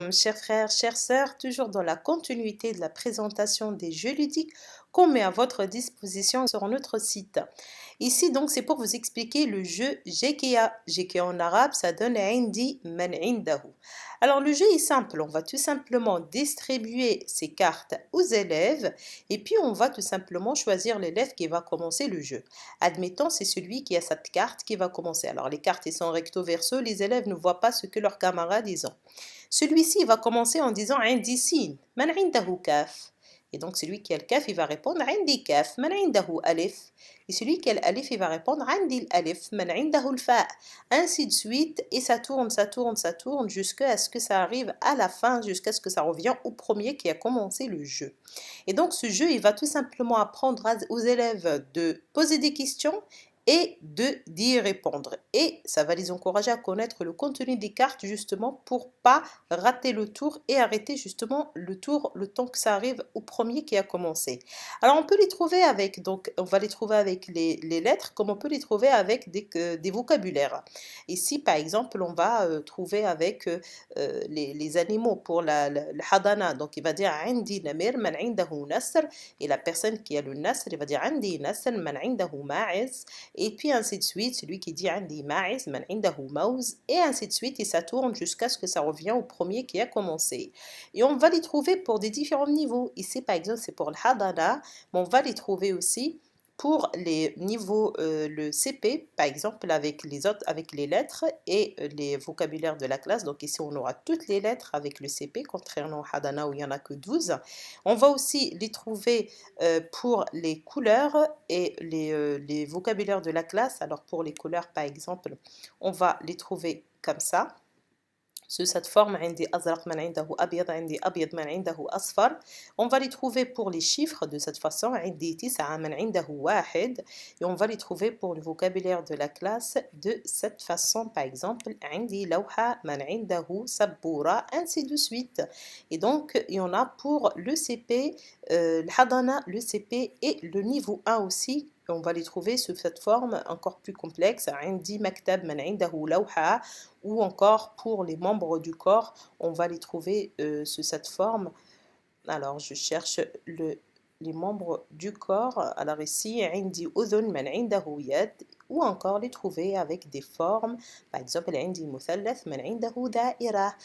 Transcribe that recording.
Chers frères, chères sœurs, toujours dans la continuité de la présentation des jeux ludiques qu'on met à votre disposition sur notre site. Ici, donc, c'est pour vous expliquer le jeu Jekia. Jekia en arabe, ça donne Indi man indahu. Alors, le jeu est simple. On va tout simplement distribuer ces cartes aux élèves et puis on va tout simplement choisir l'élève qui va commencer le jeu. Admettons, c'est celui qui a cette carte qui va commencer. Alors, les cartes, elles sont recto verso. Les élèves ne voient pas ce que leurs camarades ils ont. Celui-ci va commencer en disant عندي سين من عنده كاف. Et donc celui qui a le kaf, il va répondre عندي كاف من عنده ألف. Et celui qui a l'alif, il va répondre عندي الألف من عنده الفاء. Ainsi de suite, et ça tourne, ça tourne, ça tourne, jusqu'à ce que ça arrive à la fin, jusqu'à ce que ça revient au premier qui a commencé le jeu. Et donc ce jeu, il va tout simplement apprendre aux élèves de poser des questions et d'y répondre. Et ça va les encourager à connaître le contenu des cartes justement pour pas rater le tour et arrêter justement le tour le temps que ça arrive au premier qui a commencé. Alors on peut les trouver avec, donc on va les trouver avec les lettres comme on peut les trouver avec des vocabulaires. Ici par exemple on va trouver avec les animaux pour le hadana. Donc il va dire عندي نمر من عنده نسر et la personne qui a le nasr il va dire عندي نسر من عنده ماعز. Et puis ainsi de suite, celui qui dit عندي ماعز من عنده موز, et ainsi de suite, et ça tourne jusqu'à ce que ça revient au premier qui a commencé. Et on va les trouver pour des différents niveaux. Ici, par exemple, c'est pour le hadana, mais on va les trouver aussi pour les niveaux, le CP, par exemple, avec les autres, avec les lettres et les vocabulaires de la classe. Donc ici, on aura toutes les lettres avec le CP, contrairement au Hadana où il n'y en a que 12. On va aussi les trouver pour les couleurs et les vocabulaires de la classe. Alors pour les couleurs, par exemple, on va les trouver comme ça. Sous cette forme, عندي أزرق من عنده أبيض عندي أبيض من عنده أصفر. On va les trouver pour les chiffres de cette façon. عندي 9 من عنده واحد. Et on va les trouver pour le vocabulaire de la classe de cette façon. Par exemple, عندي لوحة من عنده سبورة, ainsi de suite. Et donc, il y en a pour le CP, le Hadana, le CP et le niveau 1 aussi. On va les trouver sous cette forme encore plus complexe. عندي مكتب من عنده لوحة. Ou encore pour les membres du corps, on va les trouver sous cette forme. Alors, je cherche les membres du corps. Alors ici, عندي أذن من عنده يد. Ou encore les trouver avec des formes. Par exemple, عندي مثلث من عنده دائرة.